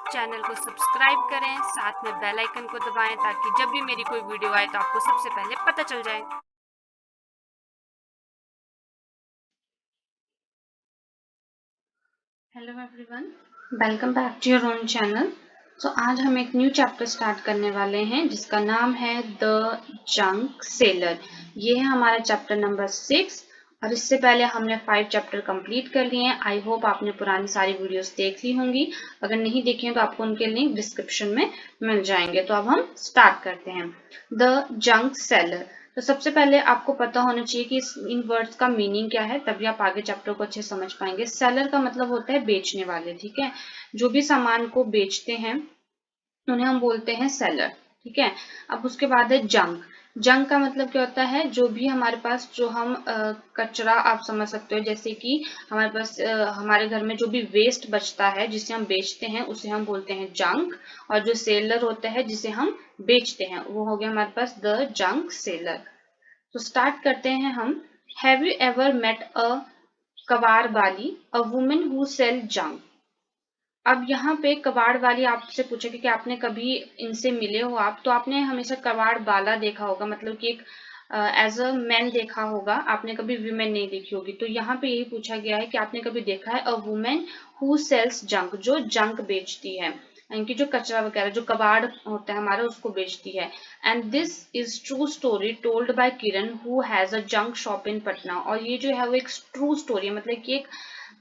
Channel को subscribe करें, साथ में बेल आइकन को दबाएं ताकि जब भी मेरी कोई वीडियो आए तो आपको सबसे पहले पता चल जाए। Hello everyone, welcome back to your own channel. So आज हम एक न्यू चैप्टर स्टार्ट करने वाले हैं जिसका नाम है द जंक सेलर। ये है हमारा चैप्टर नंबर 6 और इससे पहले हमने 5 चैप्टर कंप्लीट कर लिए हैं। आई होप आपने पुरानी सारी वीडियोस देख ली होंगी। अगर नहीं देखी हैं तो आपको उनके लिंक डिस्क्रिप्शन में मिल जाएंगे। तो अब हम स्टार्ट करते हैं। The junk seller. तो सबसे पहले आपको पता होना चाहिए कि इन वर्ड्स का मीनिंग क्या है, तभी आप आगे चैप्टर को अच्छे समझ पाएंगे। सेलर का मतलब होता है बेचने वाले, ठीक है। जो भी सामान को बेचते हैं उन्हें हम बोलते हैं सेलर, ठीक है। अब उसके बाद है जंक। जंक का मतलब क्या होता है, जो भी हमारे पास, जो हम कचरा आप समझ सकते हो, जैसे कि हमारे पास हमारे घर में जो भी वेस्ट बचता है जिसे हम बेचते हैं उसे हम बोलते हैं जंक। और जो सेलर होता है जिसे हम बेचते हैं वो हो गया हमारे पास द जंक सेलर। तो स्टार्ट करते हैं हम। Have you ever met a kabad wali, a women who sell junk. अब यहाँ पे कबाड़ वाली आपसे पूछेगी कि आपने कभी इनसे मिले हो आप, तो आपने हमेशा कबाड़ वाला देखा होगा, मतलब कि एक एज अ मैन देखा होगा, आपने कभी वुमेन नहीं देखी होगी। तो यहाँ पे यही पूछा गया है कि आपने कभी देखा है अ वुमेन हु सेल्स जंक, जो जंक बेचती है, यानी कि जो कचरा वगैरह, जो कबाड़ होता है हमारा, उसको बेचती है। And this is true story told by Kiran who has a junk shop in Patna. और ये जो है वो एक ट्रू स्टोरी है, मतलब कि एक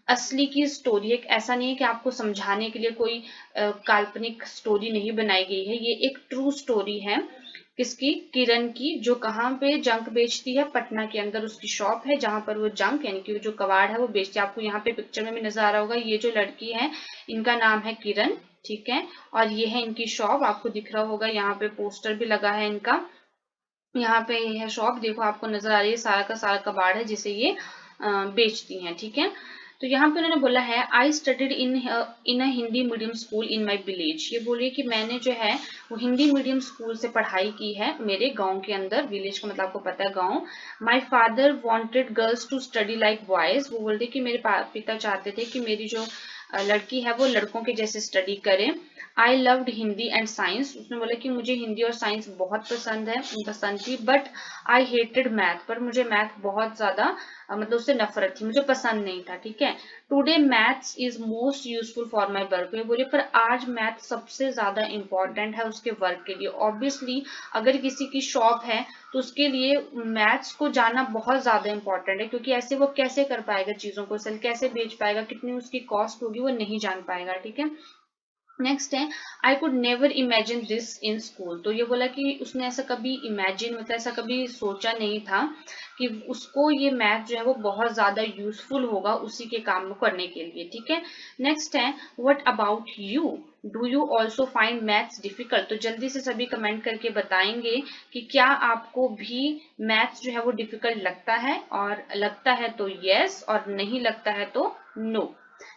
असली की स्टोरी है। ऐसा नहीं है कि आपको समझाने के लिए कोई काल्पनिक स्टोरी नहीं बनाई गई है, ये एक ट्रू स्टोरी है। किसकी? किरण की, जो कहाँ पे जंक बेचती है, पटना के अंदर उसकी शॉप है जहां पर वो जंक यानी कि जो कबाड़ है वो बेचती है। आपको यहाँ पे पिक्चर में भी नजर आ रहा होगा, ये जो लड़की है इनका नाम है किरण, ठीक है। और ये है इनकी शॉप, आपको दिख रहा होगा, यहाँ पे पोस्टर भी लगा है इनका। यहाँ पे ये है शॉप, देखो आपको नजर आ रही है, सारा का सारा कबाड़ है जिसे ये बेचती हैं, ठीक है। तो यहाँ पे उन्होंने बोला है I studied in a Hindi medium school in my village. ये बोलिए कि मैंने जो है वो हिंदी मीडियम स्कूल से पढ़ाई की है मेरे गांव के अंदर। विलेज का मतलब आपको पता है गांव। My father wanted girls to study like boys. वो बोलते कि मेरे पिता चाहते थे कि मेरी जो लड़की है वो लड़कों के जैसे स्टडी करे। I loved Hindi and science. उसने बोला कि मुझे हिंदी और साइंस बहुत पसंद थी। बट आई हेटेड मैथ, पर मुझे मैथ बहुत ज्यादा मतलब उससे नफरत थी, मुझे पसंद नहीं था, ठीक है। Today maths is most useful for my work. ये बोले पर आज मैथ सबसे ज्यादा इंपॉर्टेंट है उसके वर्क के लिए। ऑब्वियसली अगर किसी की शॉप है तो उसके लिए मैथ्स को जानना बहुत ज्यादा इंपॉर्टेंट है, क्योंकि ऐसे वो कैसे कर पाएगा, चीजों को सेल कैसे बेच पाएगा, कितनी उसकी कॉस्ट होगी वो नहीं जान पाएगा, ठीक है। नेक्स्ट है I could never imagine this in school. तो ये बोला कि उसने ऐसा कभी इमेजिन, मतलब ऐसा कभी सोचा नहीं था कि उसको ये मैथ जो है वो बहुत ज्यादा यूजफुल होगा उसी के काम को करने के लिए, ठीक है। नेक्स्ट है what about you, do you also find maths difficult. तो जल्दी से सभी कमेंट करके बताएंगे कि क्या आपको भी मैथ्स जो है वो डिफिकल्ट लगता है, और लगता है तो यस, और नहीं लगता है तो नो।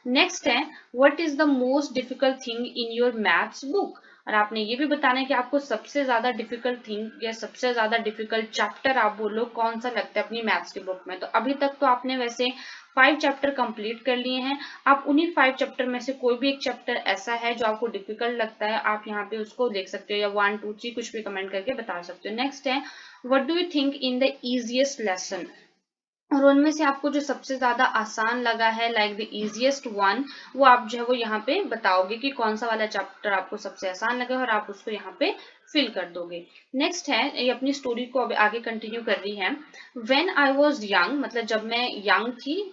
नेक्स्ट है what is the most difficult thing in your maths book. और आपने ये भी बताना है कि आपको सबसे ज्यादा डिफिकल्ट थिंग या सबसे ज्यादा डिफिकल्ट चैप्टर आप बोलो कौन सा लगता है अपनी मैथ्स की बुक में। तो अभी तक तो आपने वैसे 5 चैप्टर कंप्लीट कर लिए हैं। आप उन्हीं 5 चैप्टर में से कोई भी एक चैप्टर ऐसा है जो आपको डिफिकल्ट लगता है, आप यहाँ पे उसको देख सकते हो, या 1 2 3 कुछ भी कमेंट करके बता सकते हो। नेक्स्ट है what do you think in the easiest lesson. और उनमें से आपको जो सबसे ज्यादा आसान लगा है, लाइक द इजिएस्ट वन, वो आप जो है वो यहाँ पे बताओगे कि कौन सा वाला चैप्टर आपको सबसे आसान लगा, और आप उसको यहाँ पे फिल कर दोगे। नेक्स्ट है, ये अपनी स्टोरी को अब आगे कंटिन्यू कर रही है। व्हेन आई वाज यंग, मतलब जब मैं यंग थी,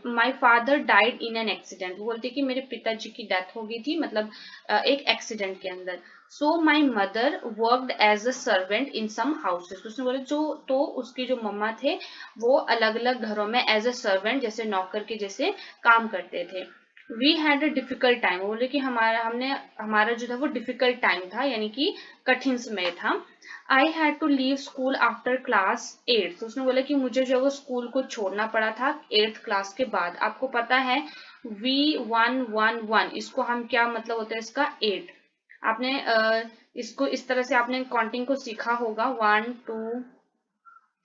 my father died in an accident. वो बोलते कि मेरे पिताजी की डेथ हो गई थी, मतलब एक एक्सीडेंट के अंदर। So my mother worked as a servant in some houses. उसने बोले जो, तो उसके जो मम्मा थे वो अलग अलग घरों में एज अ सर्वेंट, जैसे नौकर के जैसे काम करते थे। We had a difficult time. बोले कि हमारा जो था वो डिफिकल्ट टाइम था, यानी कि कठिन समय था। I had to leave school after class 8। तो उसने बोला कि मुझे जो है वो स्कूल को छोड़ना पड़ा था 8th क्लास के बाद। आपको पता है V111 इसको हम क्या मतलब होता है इसका 8। आपने इसको इस तरह से आपने काउंटिंग को सीखा होगा, 1 2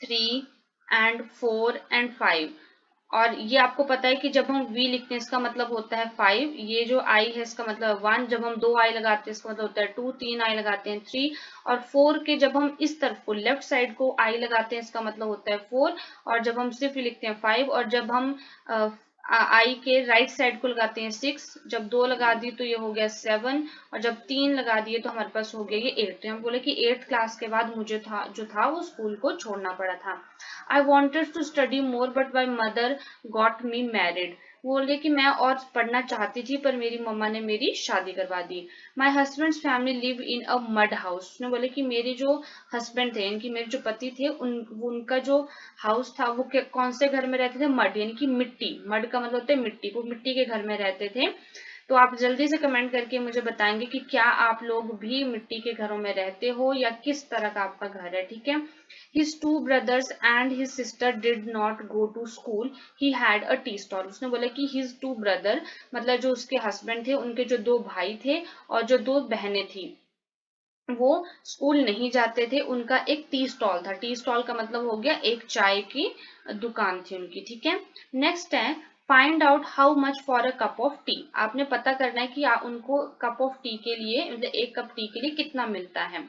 3 एंड 4 एंड 5। और ये आपको पता है कि जब हम v लिखते हैं इसका मतलब होता है 5, ये जो i है इसका मतलब 1, जब हम 2 i लगाते हैं इसका मतलब होता है 2, 3 i लगाते हैं 3, और 4 के जब हम इस तरफ को लेफ्ट साइड को i लगाते हैं इसका मतलब होता है 4, और जब हम सिर्फ लिखते हैं 5, और जब हम आई के राइट साइड को लगाते हैं 6, जब 2 लगा दिए तो ये हो गया 7, और जब 3 लगा दिए तो हमारे पास हो गया ये 8। तो हम बोले कि 8th क्लास के बाद मुझे जो था वो स्कूल को छोड़ना पड़ा था। I wanted to study more but my mother got me married. बोले कि मैं और पढ़ना चाहती थी पर मेरी मम्मा ने मेरी शादी करवा दी। My husband's family live in a mud house. उसने बोले कि मेरे जो हस्बैंड थे, इनकी मेरे जो पति थे, उनका जो हाउस था वो कौन से घर में रहते थे? मड, यानी कि मिट्टी। मड का मतलब होता है मिट्टी, वो मिट्टी के घर में रहते थे। तो आप जल्दी से कमेंट करके मुझे बताएंगे कि क्या आप लोग भी मिट्टी के घरों में रहते हो या किस तरह का आपका घर है, ठीक है। His two brothers and his sister did not go to school. He had a tea stall. उसने बोला कि his two brother मतलब जो उसके हस्बैंड थे, उनके जो 2 भाई थे और जो 2 बहनें थी, वो स्कूल नहीं जाते थे। उनका एक टी स्टॉल था। टी स्टॉल का मतलब हो गया एक चाय की दुकान थी उनकी, ठीक है। नेक्स्ट है find out how much for a cup of T. आपने पता करना है कि उनको कप ऑफ टी के लिए, मतलब एक कप टी के लिए कितना मिलता है।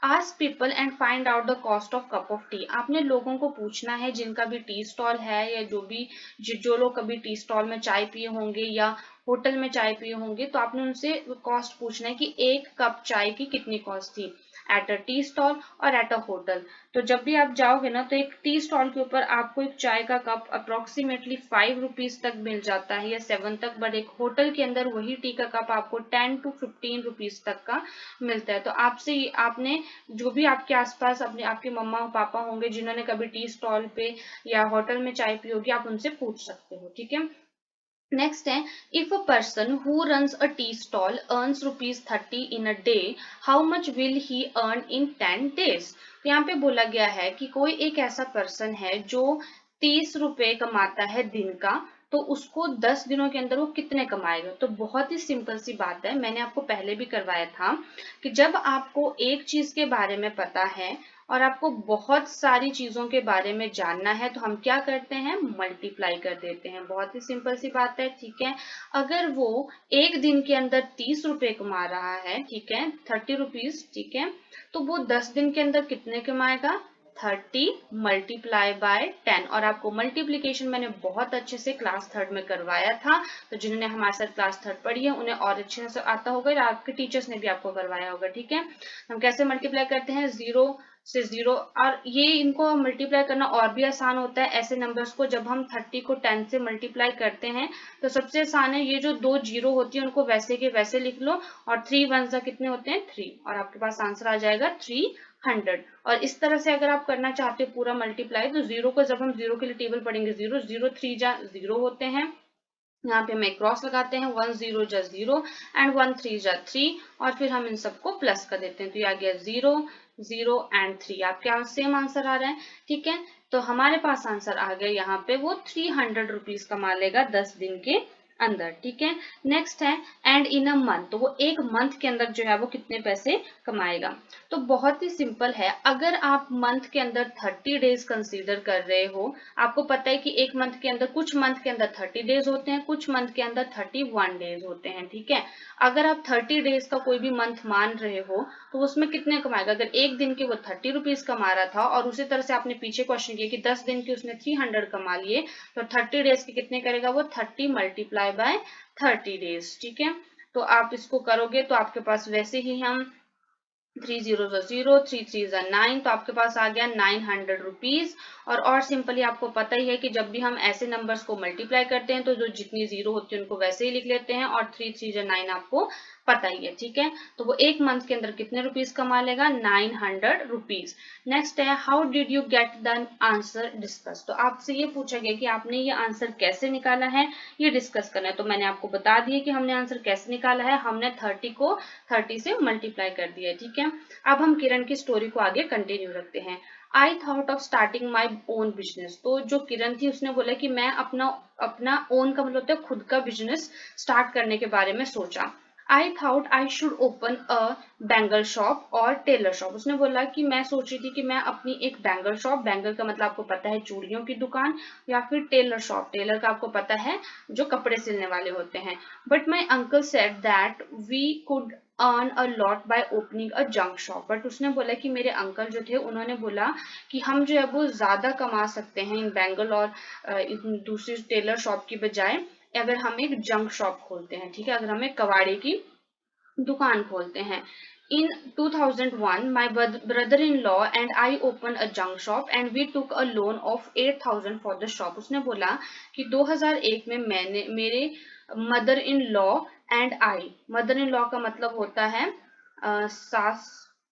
Ask people and find out the cost of cup of T. आपने लोगों को पूछना है जिनका भी टी स्टॉल है या जो लोग कभी टी स्टॉल में चाय पिए होंगे या होटल में चाय पिए होंगे, तो आपने उनसे कॉस्ट पूछना है कि एक कप चाय की कितनी कॉस्ट थी एट अ टी स्टॉल और एट अ होटल। तो जब भी आप जाओगे ना, तो एक टी स्टॉल के ऊपर आपको एक चाय का कप अप्रोक्सीमेटली 5 रुपीज तक मिल जाता है या 7 तक, बट एक होटल के अंदर वही टी का कप आपको 10 to 15 रुपीज तक का मिलता है। तो आपने जो भी आपके आसपास आपके मम्मा और पापा होंगे जिन्होंने कभी टी स्टॉल पे या होटल में चाय पी होगी, आप उनसे पूछ सकते हो, ठीक है। नेक्स्ट है if a person who runs a tea stall earns ₹30 in a day, how much will he earn in 10 days। तो यहाँ पे बोला गया है कि कोई एक ऐसा पर्सन है जो 30 रुपए कमाता है दिन का, तो उसको 10 दिनों के अंदर वो कितने कमाएगा। तो बहुत ही सिंपल सी बात है, मैंने आपको पहले भी करवाया था कि जब आपको एक चीज के बारे में पता है और आपको बहुत सारी चीजों के बारे में जानना है, तो हम क्या करते हैं? मल्टीप्लाई कर देते हैं। बहुत ही सिंपल सी बात है, ठीक है। अगर वो एक दिन के अंदर 30 रुपए कमा रहा है, ठीक है, 30 रुपीज, ठीक है, तो वो 10 दिन के अंदर कितने कमाएगा? 30 मल्टीप्लाई बाय 10। और आपको मल्टीप्लीकेशन मैंने बहुत अच्छे से क्लास 3rd में करवाया था, तो जिन्होंने हमारे साथ क्लास 3rd पढ़ी है उन्हें और अच्छे से आता होगा, और आपके टीचर्स ने भी आपको करवाया होगा, ठीक है। हम कैसे मल्टीप्लाई करते हैं? 0 से 0, और ये इनको मल्टीप्लाई करना और भी आसान होता है। ऐसे नंबर्स को जब हम 30 को 10 से मल्टीप्लाई करते हैं तो सबसे आसान है, ये जो 2 जीरो होती है उनको वैसे के वैसे लिख लो, और 3 1 कितने होते हैं? 3, और आपके पास आंसर आ जाएगा 300। और इस तरह से अगर आप करना चाहते हो पूरा मल्टीप्लाई, तो 0 को जब हम 0 के लिए टेबल पढ़ेंगे, 0 0 3 जा 0 होते हैं, यहाँ पे हमें क्रॉस लगाते हैं, 1 0 जा 0 एंड 1 3 जा 3, और फिर हम इन सबको प्लस कर देते हैं, तो ये आ गया 0 0 एंड 3। आपके सेम आंसर आ रहा है, ठीक है। तो हमारे पास आंसर आ गया, यहाँ पे वो 300 रुपीज कमा लेगा 10 दिन के अंदर, ठीक है। नेक्स्ट है एंड इन अ मंथ, तो वो एक मंथ के अंदर जो है वो कितने पैसे कमाएगा। तो बहुत ही सिंपल है, अगर आप मंथ के अंदर 30 डेज कंसीडर कर रहे हो, आपको पता है कि एक मंथ के अंदर, कुछ मंथ के अंदर 30 डेज होते हैं, कुछ मंथ के अंदर 31 डेज होते हैं, ठीक है। अगर आप 30 डेज का कोई भी मंथ मान रहे हो, तो उसमें कितने कमाएगा? अगर एक दिन के वो 30 रुपीज कमा रहा था, और उसी तरह से आपने पीछे क्वेश्चन किया कि 10 दिन के उसने 300 कमा लिए, तो 30 डेज के कितने करेगा वो? 30 मल्टीप्लाई बाय 30 डेज, ठीक है। तो आप इसको करोगे तो आपके पास वैसे ही हम 3 0 0, 3 3 9, तो आपके पास आ गया 900 रुपीज। और सिंपली आपको पता ही है कि जब भी हम ऐसे नंबर्स को मल्टीप्लाई करते हैं तो जो जितनी जीरो होती है उनको वैसे ही लिख लेते हैं, और 3 3 9 आपको पता ही है, ठीक है। तो वो एक मंथ के अंदर कितने रुपीज कमा लेगा? 900 रुपीज। नेक्स्ट है how did you get the answer discuss. तो आपसे ये पूछा गया कि आपने ये आंसर कैसे निकाला है, ये डिस्कस करना है। तो मैंने आपको बता दिया कि हमने आंसर कैसे निकाला है, हमने 30 को 30 से मल्टीप्लाई कर दिया है, ठीक है। अब हम किरण की स्टोरी को आगे कंटिन्यू रखते हैं। I thought of starting my own business. तो जो किरण थी उसने बोला कि मैं अपना ओन का मतलब होता है खुद का बिजनेस स्टार्ट करने के बारे में सोचा। I thought I should open a bangle shop और टेलर शॉप। उसने बोला कि मैं सोच रही थी कि मैं अपनी एक बैंगल शॉप, बैंगल का मतलब आपको पता है चूड़ियों की दुकान, या फिर टेलर शॉप, टेलर का आपको पता है जो कपड़े सिलने वाले होते हैं। But my uncle said that we could earn a lot by opening a junk shop. But उसने बोला कि मेरे अंकल जो थे उन्होंने बोला कि हम जो है वो ज्यादा कमा सकते हैं इन बैंगल और दूसरी टेलर शॉप की बजाय अगर हम एक जंक शॉप खोलते हैं, ठीक है, अगर हम एक कबाड़ी की दुकान खोलते हैं। In 2001, my brother-in-law and I opened a junk shop and we took a loan of 8,000 for the shop. उसने बोला कि 2001 में मैंने मेरे mother in law and I, mother in law का मतलब होता है सास,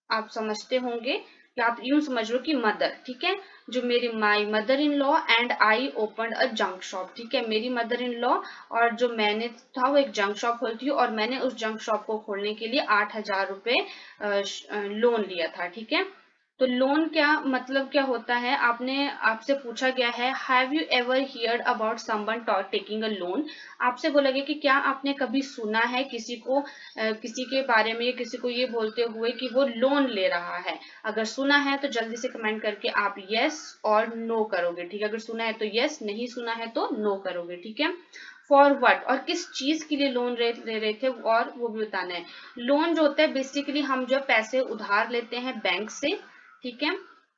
आप समझते होंगे, या आप यूं समझ लो कि मदर, ठीक है, जो मेरी my mother in law and I open a junk shop, ठीक है, मेरी मदर इन लॉ और जो मैंने था वो एक जंक शॉप खोलती हूँ और मैंने उस जंक शॉप को खोलने के लिए 8,000 रुपए लोन लिया था, ठीक है। तो लोन क्या मतलब क्या होता है, आपने आपसे पूछा गया है have you ever heard about someone taking a loan. आपसे बोला गया कि क्या आपने कभी सुना है किसी को किसी के बारे में किसी को ये बोलते हुए कि वो लोन ले रहा है। अगर सुना है तो जल्दी से कमेंट करके आप यस और नो करोगे, ठीक है, अगर सुना है तो यस, नहीं सुना है तो नो करोगे, ठीक है। फॉर व्हाट, और किस चीज के लिए लोन ले रहे थे और वो भी बताना है। लोन जो होता है बेसिकली हम जब पैसे उधार लेते हैं बैंक से, ठीक है,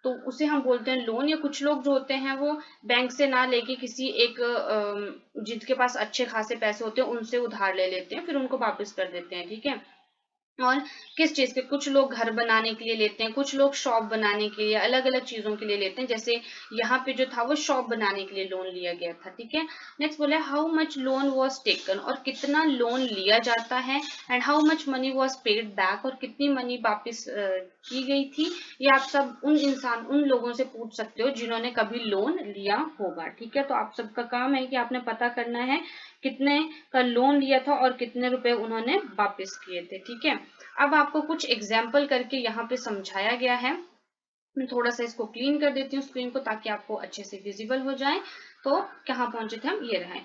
तो उसे हम बोलते हैं लोन। या कुछ लोग जो होते हैं वो बैंक से ना लेके किसी एक जिनके पास अच्छे खासे पैसे होते हैं उनसे उधार ले लेते हैं, फिर उनको वापस कर देते हैं, ठीक है। और किस चीज के, कुछ लोग घर बनाने के लिए लेते हैं, कुछ लोग शॉप बनाने के लिए, अलग अलग चीजों के लिए लेते हैं। जैसे यहाँ पे जो था वो शॉप बनाने के लिए लोन लिया गया था, ठीक है। नेक्स्ट बोला how much loan was taken, और कितना लोन लिया जाता है, and how much money was paid back, और कितनी मनी वापिस की गई थी। ये आप सब उन लोगों से पूछ सकते हो जिन्होंने कभी लोन लिया होगा, ठीक है। तो आप सबका काम है कि आपने पता करना है कितने का लोन लिया था और कितने रुपए उन्होंने वापस किए थे, ठीक है। अब आपको कुछ एग्जाम्पल करके यहाँ पे समझाया गया है। मैं थोड़ा सा इसको क्लीन कर देती हूँ स्क्रीन को ताकि आपको अच्छे से विजिबल हो जाए। तो कहाँ पहुंचे थे हम, ये रहे।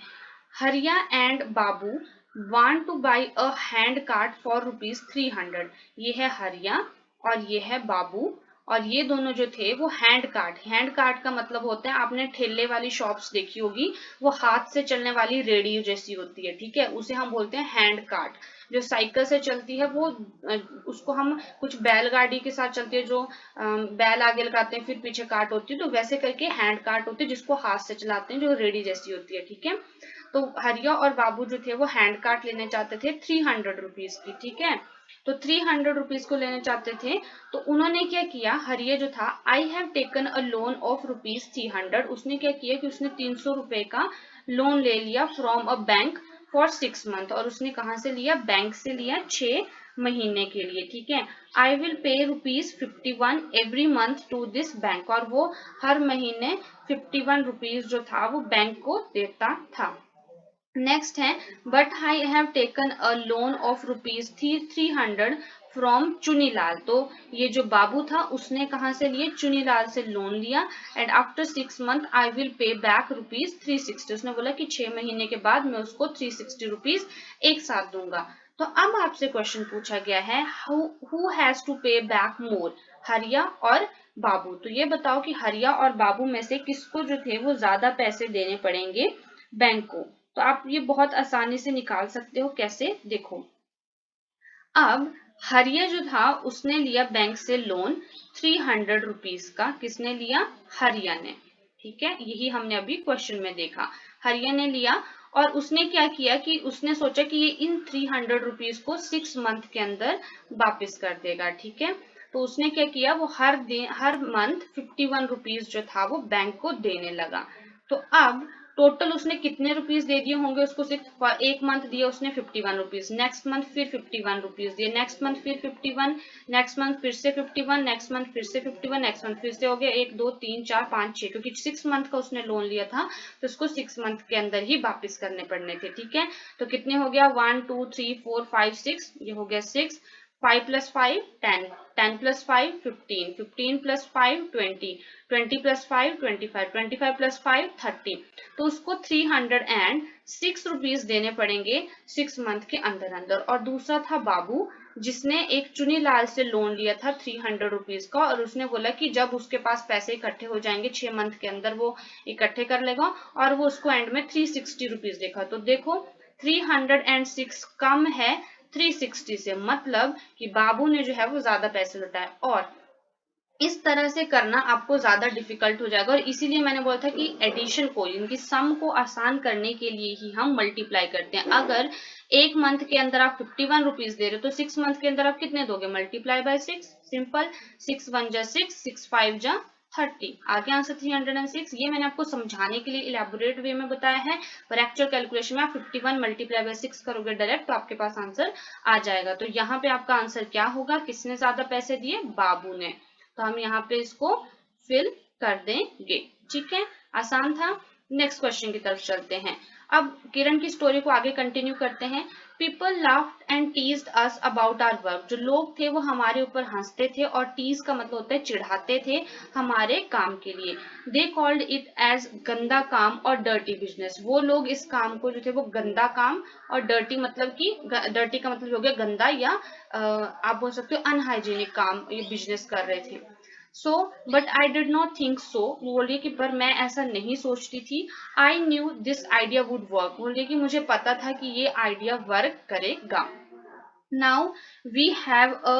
हरिया and Babu want two by a hand cart for ₹300। ये है हरिया और ये है बाबू, और ये दोनों जो थे वो हैंड कार्ट, हैंड कार्ट का मतलब होता है, आपने ठेले वाली शॉप्स देखी होगी, वो हाथ से चलने वाली रेडियो जैसी होती है, ठीक है, उसे हम बोलते हैं हैंड कार्ट। जो साइकिल से चलती है वो उसको हम कुछ बैलगाड़ी के साथ चलती है, जो बैल आगे लगाते हैं फिर पीछे कार्ट होती है, तो वैसे करके हैंड कार्ट होती है जिसको हाथ से चलाते हैं, जो रेडी जैसी होती है, ठीक है। तो हरिया और बाबू जो थे वो हैंड कार्ट लेने चाहते थे 300 रुपीज की, ठीक है। तो 300 रुपीज को लेने चाहते थे, तो उन्होंने क्या किया, हरिया जो था, I have taken a loan of ₹300, उसने क्या किया कि उसने 300 रुपए का लोन ले लिया from a bank for 6 month, और उसने कहाँ से लिया, बैंक से लिया 6 महीने के लिए, ठीक है। आई will pay ₹51 every month to this bank, और वो हर महीने 51 रुपीज जो था वो बैंक को देता था। नेक्स्ट है but I have taken a loan of ₹300 from Chunilal. तो ये जो बाबू था उसने कहाँ से लिए, चुनीलाल से लोन लिया, and after 6 month I will पे बैक ₹360। उसने बोला कि 6 महीने के बाद मैं उसको 360 रुपीज एक साथ दूंगा। तो अब आपसे क्वेश्चन पूछा गया है हु हैज टू पे बैक मोर, हरिया और बाबू। तो ये बताओ कि हरिया और बाबू में से किसको जो थे वो ज्यादा पैसे देने पड़ेंगे बैंक को। तो आप ये बहुत आसानी से निकाल सकते हो, कैसे, देखो। अब हरिया जो था उसने लिया बैंक से लोन 300 रुपीज का, किसने लिया, हरिया ने, ठीक है, यही हमने अभी क्वेश्चन में देखा, हरिया ने लिया। और उसने क्या किया कि उसने सोचा कि ये इन 300 रुपीज को 6 मंथ के अंदर वापस कर देगा, ठीक है। तो उसने क्या किया, वो हर मंथ 51 रुपीज जो था वो बैंक को देने लगा। तो अब टोटल उसने कितने रुपीज दे दिए होंगे उसको, सिर्फ एक मंथ दिया उसने 51 रुपीज, नेक्स्ट मंथ फिर 51 रुपीज दिए, नेक्स्ट मंथ फिर 51, नेक्स्ट मंथ फिर से 51, नेक्स्ट मंथ फिर से 51, नेक्स्ट मंथ फिर से हो गया 1 2 3 4 5 6, क्योंकि 6 मंथ का उसने लोन लिया था तो उसको 6 मंथ के अंदर ही वापिस करने पड़ने थे, ठीक है। तो कितने हो गया 1 2 3 4 5 6, ये हो गया 6, 5 plus 5 10, 10 plus 5 15, 15 plus 5 20, 20 plus 5 25, 25 plus 5 30। तो उसको 306 रुपीज देने पड़ेंगे 6 मंथ के अंदर अंदर। और दूसरा था बाबू, जिसने एक चुनीलाल से लोन लिया था 300 रुपीज का, और उसने बोला कि जब उसके पास पैसे इकट्ठे हो जाएंगे 6 मंथ के अंदर वो इकट्ठे कर लेगा, और वो उसको एंड में 360 रुपीज देखा। तो देखो 306 कम है 360 से, मतलब कि बाबू ने जो है वो ज्यादा पैसे लौटाए। और इस तरह से करना आपको ज्यादा डिफिकल्ट हो जाएगा, और इसीलिए मैंने बोला था कि एडिशन को, इनकी सम को आसान करने के लिए ही हम मल्टीप्लाई करते हैं। अगर एक मंथ के अंदर आप 51 रुपीज दे रहे हो तो 6 मंथ के अंदर आप कितने दोगे? Multiply by 6, simple. 6 1 जा 6, 6 5 जा 30, आगे आंसर 306। ये मैंने आपको समझाने के लिए इलेबोरेट वे में बताया है, पर एक्चुअल कैलकुलेशन में आप 51 मल्टीप्लाई बाय 6 करोगे डायरेक्ट, तो आपके पास आंसर आ जाएगा। तो यहाँ पे आपका आंसर क्या होगा? किसने ज्यादा पैसे दिए? बाबू ने। तो हम यहाँ पे इसको फिल कर देंगे। ठीक है, आसान था। नेक्स्ट क्वेश्चन की तरफ चलते हैं। अब किरण की स्टोरी को आगे कंटिन्यू करते हैं। People laughed and teased us about our work. जो लोग थे वो हमारे ऊपर हंसते थे, और टीज का मतलब होता है चिढ़ाते थे हमारे काम के लिए। दे कॉल्ड इट एज गंदा काम और डर्टी बिजनेस। वो लोग इस काम को जो थे वो गंदा काम, और डर्टी मतलब कि डर्टी का मतलब हो गया गंदा, या आप बोल सकते हो अनहाइजीनिक काम ये बिजनेस कर रहे थे। So but I did not think so. बोल रही कि पर मैं ऐसा नहीं सोचती थी। I knew this idea would work. बोल रही कि मुझे पता था कि ये आइडिया वर्क करेगा। Now we have a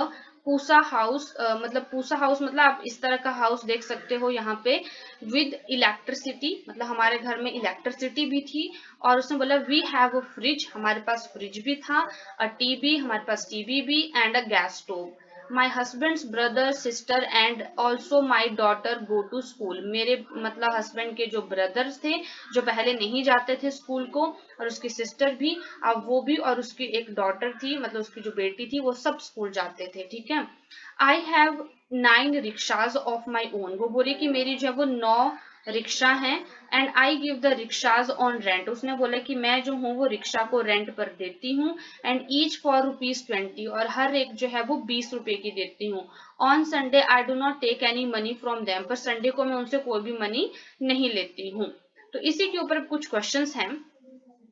pucca house, मतलब पूसा हाउस मतलब आप इस तरह का हाउस देख सकते हो यहाँ पे, विद इलेक्ट्रिसिटी, मतलब हमारे घर में इलेक्ट्रिसिटी भी थी। और उसने बोला वी हैव अ फ्रिज, हमारे पास फ्रिज भी था, अ टीवी, हमारे पास टीवी भी, and a gas stove. My husband's brother sister and also my daughter go to school. मेरे मतलब हस्बैंड के जो ब्रदर्स थे जो पहले नहीं जाते थे स्कूल को, और उसकी सिस्टर भी, अब वो भी, और उसकी एक डॉटर थी मतलब उसकी जो बेटी थी, वो सब स्कूल जाते थे। ठीक है। I have 9 rickshaws of my own. वो बोली कि मेरी जो है वो 9 रिक्शा हैं, and I give the rickshaws on rent. उसने बोला कि मैं जो हूँ वो रिक्शा को रेंट पर देती हूँ, एंड ईच फॉर ₹20, और हर एक जो है वो 20 रुपए की देती हूँ। On Sunday I do not take any money from them. पर संडे को मैं उनसे कोई भी मनी नहीं लेती हूँ। तो इसी के ऊपर कुछ क्वेश्चंस हैं।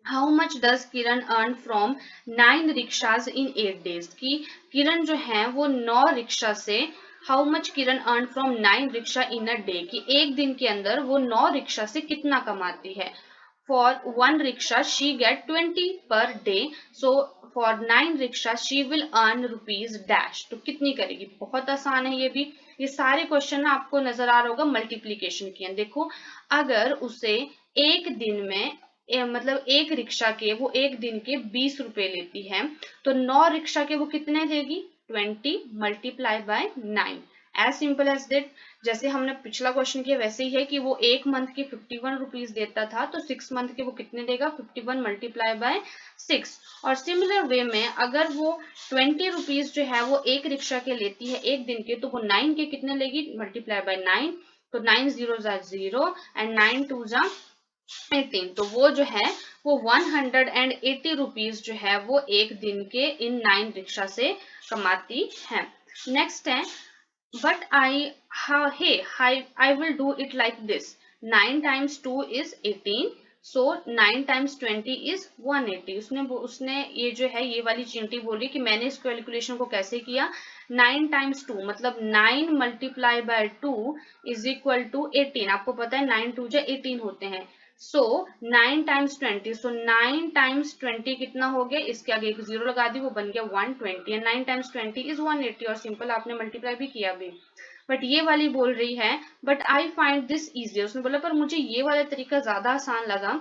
How much does Kiran earn from 9 rickshaws in 8 days. की किरण जो है वो 9 रिक्शा से, how much Kiran earn from 9 rickshaw in a day, की एक दिन के अंदर वो 9 रिक्शा से कितना कमाती है। For 1 rickshaw she get 20 per day, so for 9 rickshaw she will earn rupees dash. तो कितनी करेगी? बहुत आसान है ये भी। ये सारे क्वेश्चन आपको नजर आ रहा होगा मल्टीप्लीकेशन किए। देखो अगर उसे एक दिन में मतलब एक रिक्शा के वो एक दिन के 20 रुपए लेती है, तो 9 रिक्शा के वो कितने देगी? 20 multiply by 9। As simple as that. जैसे हमने पिछला क्वेश्चन किया वैसे ही है कि वो एक मंथ के 51 रुपीज देता था, तो 6 मंथ के वो कितने देगा? 51 मल्टीप्लाई बाय 6। और सिमिलर वे में अगर वो 20 रुपीज जो है वो एक रिक्शा के लेती है एक दिन के, तो वो 9 के कितने लेगी? Multiply by 9। तो 9 0 जा 0, एंड 9 2 जा 18। तो वो जो है वो 180 रुपीज जो है वो एक दिन के इन 9 रिक्शा से कमाती है। नेक्स्ट है, but I will do it like this. 9 times 2 is 18, so 9 times 20 is 180। उसने ये जो है ये वाली चींटी बोली कि मैंने इस कैलकुलेशन को कैसे किया। 9 times 2 मतलब 9 multiply by 2 is equal to 18। आपको पता है 9 2 जा 18 होते हैं। सो 9 times 20, सो 9 times 20 कितना हो गया? इसके आगे एक जीरो लगा दी, वो बन गया 120, एंड 9 times 20 is 180। और सिंपल आपने मल्टीप्लाई भी किया भी। बट ये वाली बोल रही है, but I find this easier. उसने बोला पर मुझे ये वाला तरीका ज्यादा आसान लगा।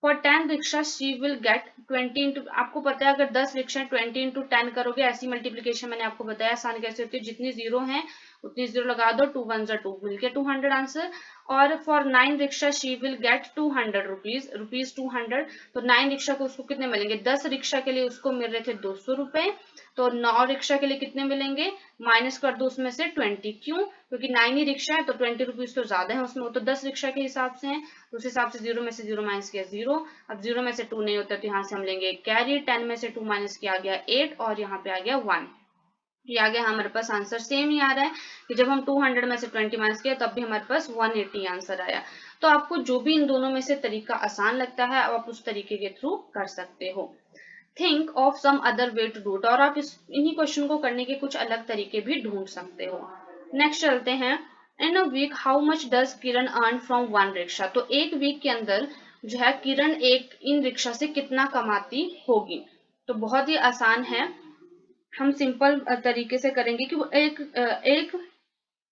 For 10 rickshaw she will get 20 into, आपको पता है अगर 10 रिक्शा 20 इंटू 10 करोगे, ऐसी मल्टीप्लीकेशन मैंने आपको बताया आसान कैसे होती है। जितनी जीरो है उतनी जीरो लगा दो, 2 1 जा 2, मिल गया 200 आंसर। और for 9 rickshaw she will get 200 rupees 200। तो 9 रिक्शा को उसको कितने मिलेंगे? 10 रिक्शा के लिए उसको मिल रहे थे 200 रुपए, तो 9 रिक्शा के लिए कितने मिलेंगे? माइनस कर दो उसमें से 20। क्यों? क्योंकि 9 ही रिक्शा है तो 20 रुपीज तो ज्यादा है उसमें, वो तो 10 रिक्शा के हिसाब से है, तो उस हिसाब से जीरो में से जीरो माइनस किया 0। अब जीरो में से 2 नहीं होता तो यहाँ से हम लेंगे कैरी, 10 में से 2 माइनस किया गया 8, और यहाँ पे आ गया 1। ये आ गया हमारे पास आंसर। सेम ही आ रहा है कि जब हम 200 में से 20 माइनस किया तब भी हमारे पास 180 आंसर आया। तो आपको जो भी इन दोनों में से तरीका आसान लगता है आप उस तरीके के थ्रू कर सकते हो। Think of some other way to do it, और आप इन्हीं क्वेश्चन को करने के कुछ अलग तरीके भी ढूंढ सकते हो। नेक्स्ट चलते हैं। In a week how much does Kiran earn from one rickshaw, तो एक वीक के अंदर जो है किरण एक इन रिक्शा से कितना कमाती होगी। तो बहुत ही आसान है, हम सिंपल तरीके से करेंगे कि वो एक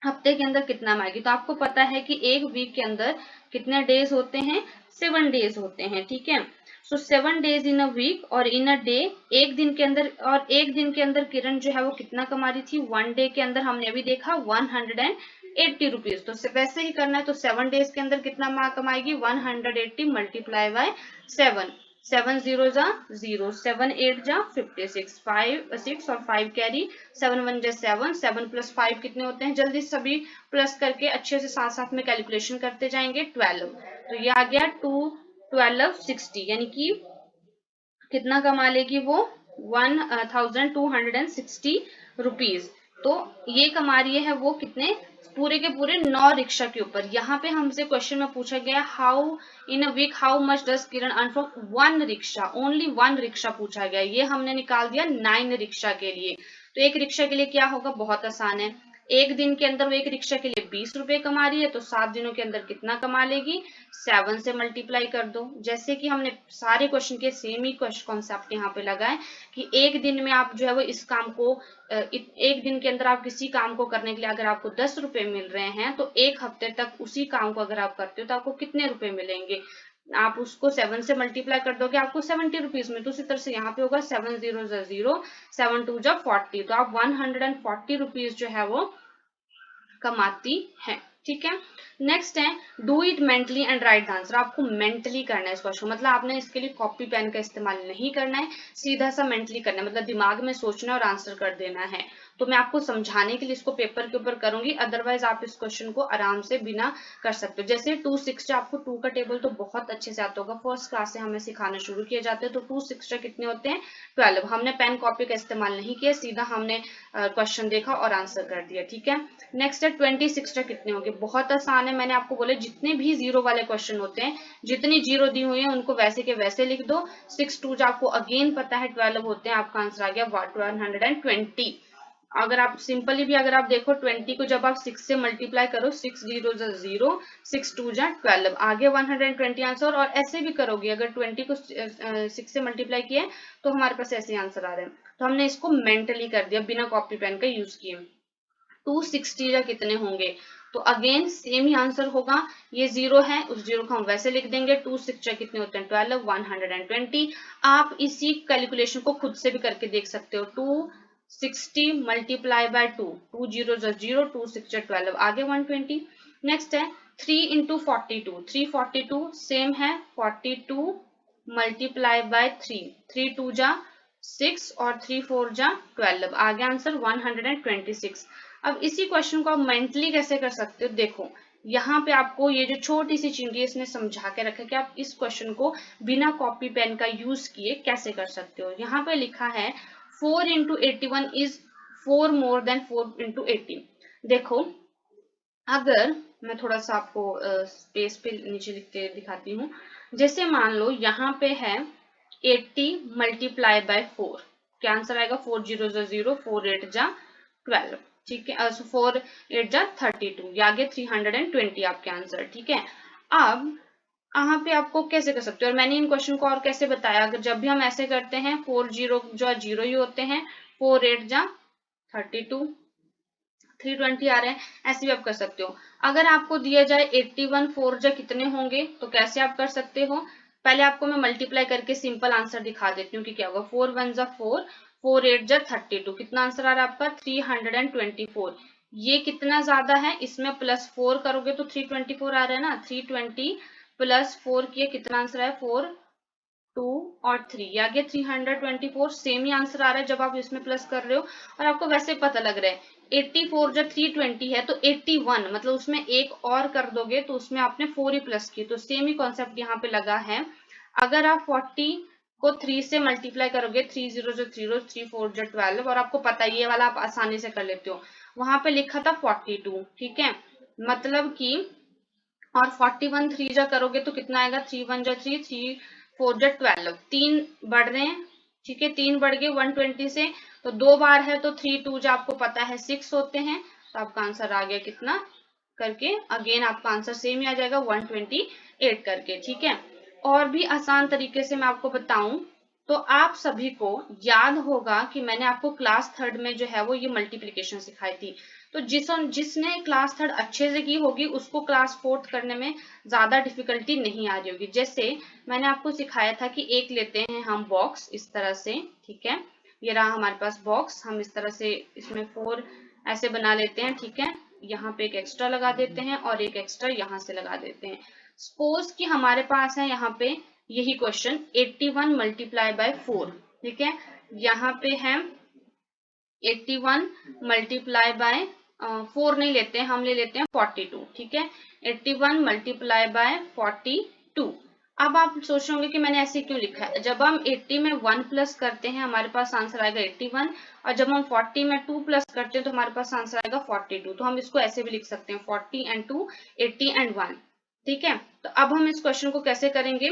हफ्ते के अंदर कितना कमाएगी। तो आपको पता है कि एक वीक के अंदर कितने डेज होते हैं, 7 डेज होते हैं, ठीक है। सो 7 डेज इन अ वीक और इन अ डे, एक दिन के अंदर, और एक दिन के अंदर किरण जो है वो कितना कमा रही थी, 1 डे के अंदर हमने अभी देखा 180 रुपीज। तो वैसे ही करना है, तो 7 डेज के अंदर कितना कमाएगी, 180 मल्टीप्लाई बाय 7, 7 जीरो जा 0, 7 8 जा 56, 5 6 और 5 कैरी, 7 1 जा 7, 7 प्लस 5 कितने होते हैं, जल्दी सभी प्लस करके अच्छे से साथ साथ में कैलकुलेशन करते जाएंगे, 12। तो ये आ गया 2 12 60, यानी कि कितना कमा लेगी वो, 1260 रुपीज। तो ये कमा रही है वो कितने, पूरे के पूरे 9 रिक्शा के ऊपर। यहाँ पे हमसे क्वेश्चन में पूछा गया how in a week how much does Kiran earn from one rickshaw, only one rickshaw पूछा गया। ये हमने निकाल दिया 9 रिक्शा के लिए। तो एक रिक्शा के लिए क्या होगा, बहुत आसान है, एक दिन के अंदर वो एक रिक्शा के लिए 20 रुपए कमा रही है, तो 7 दिनों के अंदर कितना कमा लेगी, 7 से मल्टीप्लाई कर दो। जैसे कि हमने सारे क्वेश्चन के सेम ही कॉन्सेप्ट यहाँ पे लगाए कि एक दिन में आप जो है वो इस काम को, एक दिन के अंदर आप किसी काम को करने के लिए अगर आपको 10 रुपए मिल रहे हैं, तो एक हफ्ते तक उसी काम को अगर आप करते हो तो आपको कितने रुपए मिलेंगे, आप उसको 7 से मल्टीप्लाई कर दोगे, आपको 70 रुपीज में। तो उसी तरह से यहाँ पे होगा 7 0 0, 7 2 जा 40, तो आप 140 रुपीज जो है वो कमाती है, ठीक है। नेक्स्ट है do it mentally and right the answer, आपको मेंटली करना है इस क्वेश्चन, मतलब आपने इसके लिए कॉपी पेन का इस्तेमाल नहीं करना है, सीधा सा मेंटली करना है, मतलब दिमाग में सोचना और आंसर कर देना है। तो मैं आपको समझाने के लिए इसको पेपर के ऊपर करूंगी, अदरवाइज आप इस क्वेश्चन को आराम से बिना कर सकते हो। जैसे 2 6 आपको 2 का टेबल तो बहुत अच्छे से आता होगा, फर्स्ट क्लास से हमें सिखाना शुरू किए जाते हैं। तो 2 6 कितने होते हैं, 12। हमने पेन कॉपी का इस्तेमाल नहीं किया, सीधा हमने क्वेश्चन देखा और आंसर कर दिया, ठीक है। नेक्स्ट है 26 कितने होंगे, बहुत आसान है, मैंने आपको बोले जितने भी जीरो वाले क्वेश्चन होते हैं, जितनी जीरो दी हुई है उनको वैसे के वैसे लिख दो। 6 2 आपको अगेन पता है 12 होते हैं, आपका आंसर आ गया 120। अगर आप सिंपली भी अगर आप देखो 20 को जब आप 6 से मल्टीप्लाई करो, 6 0 0, 6 2 12, आगे 120 आंसर। और ऐसे भी करोगे, अगर 20 को 6 से मल्टीप्लाई किया तो हमारे पास ऐसे आंसर आ रहे हैं। तो हमने इसको मेंटली कर दिया बिना कॉपी पेन का यूज किए। 260 या कितने होंगे, तो अगेन सेम ही आंसर होगा, ये 0 है, उस 0 को हम वैसे लिख देंगे। 2 6 कितने होते हैं, 12, 120। आप इसी कैलकुलेशन को खुद से भी करके देख सकते हो। 260 मल्टीप्लाई बाय 2, 2 0 0, 2 6 12, आगे 120। नेक्स्ट है 3 इंटू 42, 342 सेम है, 42 मल्टीप्लाई बाय 3, 3 2 जा 6 और 3 4 जा 12, आगे आंसर 126। अब इसी क्वेश्चन को आप मेंटली कैसे कर सकते हो, देखो यहाँ पे आपको ये जो छोटी सी चींटी इसने समझा के रखा कि आप इस क्वेश्चन को बिना कॉपी पेन का यूज किए कैसे कर सकते हो। यहाँ पे लिखा है 4 into 81 is 4 more than 4 into 18। देखो अगर मैं थोड़ा सा आपको स्पेस पे नीचे लिख के दिखाती हूँ। जैसे मान लो यहाँ पे है 80 मल्टीप्लाई बाय 4, क्या आंसर आएगा, 4 0 0, 4 8 जा 12, ठीक है, 4 8 जा 32, ये आगे 320 आपके आंसर, ठीक है। अब यहाँ पे आपको कैसे कर सकते हो, और मैंने इन क्वेश्चन को और कैसे बताया, अगर जब भी हम ऐसे करते हैं 4 0 जो 0 ही होते हैं, 4 8 जा 32, 320 आ रहे हैं, ऐसे भी आप कर सकते हो। अगर आपको दिया जाए 81 4 जा कितने होंगे, तो कैसे आप कर सकते हो, पहले आपको मैं मल्टीप्लाई करके सिंपल आंसर दिखा देती हूँ कि क्या होगा। 4 1 जा 4, 4 8 जा 32, कितना आंसर आ रहा है आपका 324। ये कितना ज्यादा है, इसमें प्लस 4 करोगे तो 324 आ रहा है ना, 320 प्लस 4 किए कितना आंसर है 4 2 और 3, ये आगे 324, सेम ही आंसर आ रहा है जब आप इसमें प्लस कर रहे हो। और आपको वैसे पता लग रहा है 84 जब 320 है तो 81, मतलब उसमें एक और कर दोगे तो उसमें आपने 4 ही प्लस की, तो सेम ही कॉन्सेप्ट यहाँ पे लगा है। अगर आप 40 को 3 से मल्टीप्लाई करोगे, 3 0 जो 3 3 4 जो 12, और आपको पता है ये वाला आप आसानी से कर लेते हो। वहां पे लिखा था 42, ठीक है, मतलब कि, और 41 3 जा करोगे तो कितना आएगा, 3 1 जा 3, 3 4 जा 12, 3 बढ़ रहे हैं, ठीक है, 3 बढ़ गए 120 से, तो 2 बार है तो 3 2 जा आपको पता है 6 होते हैं, तो आपका आंसर आ गया कितना करके, अगेन आपका आंसर सेम ही आ जाएगा 128 करके, ठीक है। और भी आसान तरीके से मैं आपको बताऊं तो आप सभी को याद होगा कि मैंने आपको क्लास थर्ड में जो है वो ये मल्टीप्लिकेशन सिखाई थी, तो जिसने क्लास थर्ड अच्छे से की होगी उसको क्लास फोर्थ करने में ज्यादा डिफिकल्टी नहीं आ रही होगी। जैसे मैंने आपको सिखाया था कि एक लेते हैं हम बॉक्स इस तरह से, ठीक है, ये रहा हमारे पास बॉक्स, हम इस तरह से इसमें 4 ऐसे बना लेते हैं, ठीक है, यहाँ पे एक एक्स्ट्रा लगा देते हैं और एक एक्स्ट्रा यहाँ से लगा देते हैं। सपोज कि हमारे पास है यहाँ पे यही क्वेश्चन 81 मल्टीप्लाई बाय 4, ठीक है, यहाँ पे है 81 मल्टीप्लाई बाय 4 नहीं लेते हैं, हम ले लेते हैं 42, ठीक है, 81 मल्टीप्लाई बाय 42। अब आप सोच रहे होंगे कि मैंने ऐसे क्यों लिखा है, जब हम 80 में 1 प्लस करते हैं हमारे पास आंसर आएगा 81, और जब हम 40 में 2 प्लस करते हैं तो हमारे पास आंसर आएगा 42, तो हम इसको ऐसे भी लिख सकते हैं 40 एंड 2 80 एंड 1, ठीक है। तो अब हम इस क्वेश्चन को कैसे करेंगे,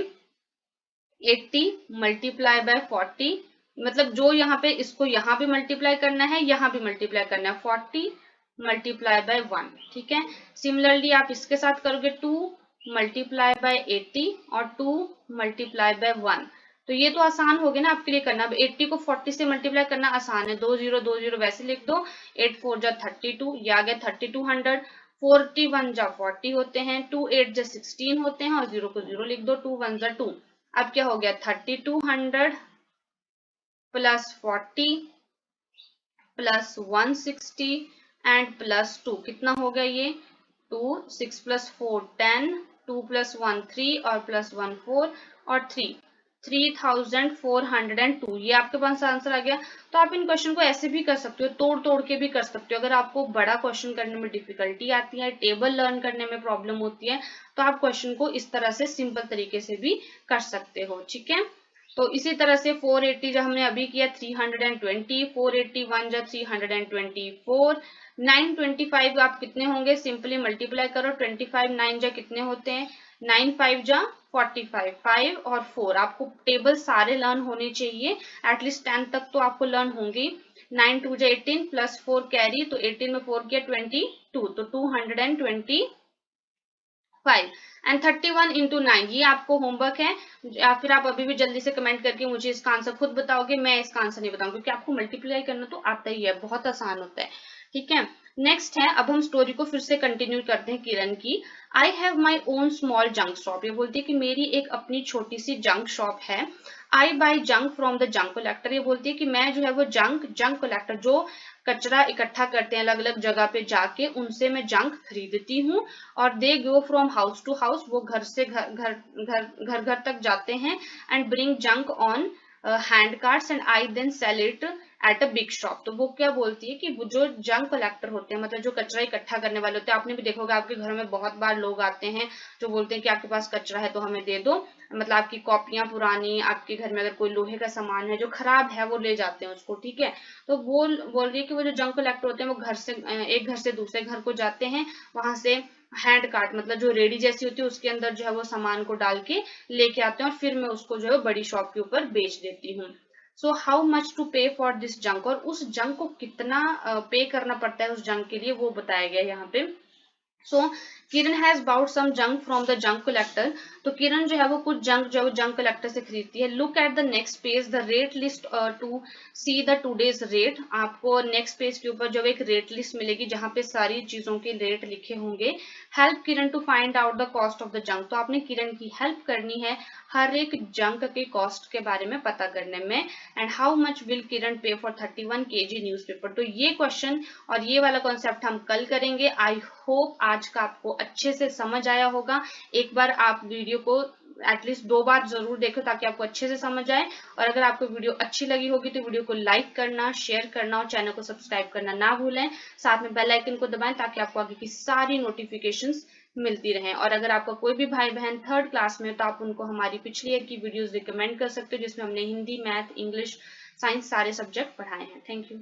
80 मल्टीप्लाई बाय 40, मतलब जो यहाँ पे इसको यहाँ भी मल्टीप्लाई करना है, यहाँ भी मल्टीप्लाई करना है, 40 मल्टीप्लाई बाय 1, ठीक है। सिमिलरली आप इसके साथ करोगे 2 मल्टीप्लाई बाय 80 और 2 मल्टीप्लाई बाय 1, तो ये तो आसान हो गया ना आपके लिए करना। अब 80 को 40 से मल्टीप्लाई करना आसान है, 2 0 2 0 वैसे लिख दो, 8 4 जा 32, ये आ गया 3200, 41 जा 40 होते हैं, 2 8 जा 16 होते हैं, और 0 को 0 लिख दो, 2 1 जा 2। अब क्या हो गया, 3200 प्लस 40 प्लस 160 एंड प्लस 2, कितना हो गया ये 2, 6 प्लस 4 10, 2 प्लस 1 3 और प्लस 1 4 और 3, 3402, ये आपके पास आंसर आ गया। तो आप इन क्वेश्चन को ऐसे भी कर सकते हो, तोड़ तोड़ के भी कर सकते हो। अगर आपको बड़ा क्वेश्चन करने में डिफिकल्टी आती है, टेबल लर्न करने में प्रॉब्लम होती है, तो आप क्वेश्चन को इस तरह से सिंपल तरीके से भी कर सकते हो, ठीक है। तो इसी तरह से 480 जो हमने अभी किया 320, 481 जा 324, 925 आप कितने होंगे, सिंपली मल्टीप्लाई करो, 25 9 जा कितने होते हैं, 9 5 जा 45, 5 और 4, आपको टेबल सारे लर्न होने चाहिए, एटलीस्ट 10 तक तो आपको लर्न होंगे। 9 2 जा 18 प्लस 4 कैरी, तो 18 में 4 किया 22, तो 225 एंड 31 इंटू 9, ये आपको होमवर्क है, या फिर आप अभी भी जल्दी से कमेंट करके मुझे इसका आंसर खुद बताओगे, मैं इसका आंसर नहीं बताऊंगी क्योंकि आपको मल्टीप्लाई करना तो आता ही है, बहुत आसान होता है, ठीक है। नेक्स्ट है, अब हम स्टोरी को फिर से कंटिन्यू करते हैं किरण की। I have my own small junk shop, ये बोलती है कि मेरी एक अपनी छोटी सी जंक शॉप है। I buy junk from the junk collector, ये बोलती है कि मैं जो है वो जंक कलेक्टर, जो कचरा इकट्ठा करते हैं अलग अलग जगह पे जाके, उनसे मैं जंक खरीदती हूँ। और they go from house to house, वो घर से घर तक जाते हैं, and bring junk on hand carts and I then sell it at a big shop. तो वो क्या बोलती है कि वो जो जंक कलेक्टर होते हैं, मतलब जो कचरा इकट्ठा करने वाले होते हैं, आपने भी देखा होगा आपके घर में बहुत बार लोग आते हैं जो बोलते हैं कि आपके पास कचरा है तो हमें दे दो, मतलब आपकी कॉपियां पुरानी, आपके घर में अगर कोई लोहे का सामान है जो खराब है वो ले जाते हैं उसको, ठीक है। तो वो बोल रही है कि वो जो जंक कलेक्टर होते हैं वो घर से एक घर से दूसरे घर को जाते हैं, वहां से हैंड कार्ट मतलब जो रेडी जैसी होती है उसके अंदर जो है वो सामान को डाल के लेके आते हैं, और फिर मैं उसको जो है बड़ी शॉप के ऊपर बेच देती हूँ। सो हाउ मच टू पे फॉर दिस जंक, और उस जंक को कितना पे करना पड़ता है उस जंक के लिए, वो बताया गया है यहाँ पे। So Kiran has bought some junk from the junk collector, तो किरण जो है वो कुछ जंक जो है वो जंक कलेक्टर से खरीदती है। Look at the next page the rate list to see the today's rate, आपको नेक्स्ट पेज के ऊपर जो एक रेट लिस्ट मिलेगी जहां पे सारी चीजों के रेट लिखे होंगे। Help Kiran to find out the cost of the junk, तो आपने किरण की हेल्प करनी है हर एक जंक के कॉस्ट के बारे में पता करने में। एंड हाउ मच विल किरण पे फॉर 31 kg न्यूज़पेपर, तो ये क्वेश्चन और ये वाला कॉन्सेप्ट हम कल करेंगे। आई होप आज का आपको अच्छे से समझ आया होगा। एक बार आप वीडियो को एटलीस्ट 2 बार जरूर देखो ताकि आपको अच्छे से समझ आए, और अगर आपको वीडियो अच्छी लगी होगी तो वीडियो को लाइक करना, शेयर करना और चैनल को सब्सक्राइब करना ना भूलें। साथ में बेल आइकन को दबाएं ताकि आपको आगे की सारी नोटिफिकेशंस मिलती रहें। और अगर आपका कोई भी भाई बहन 3rd क्लास में है तो आप उनको हमारी पिछली ईयर की वीडियोस रिकमेंड कर सकते हो जिसमें हमने हिंदी, मैथ, इंग्लिश, साइंस सारे सब्जेक्ट पढ़ाए हैं। Thank you.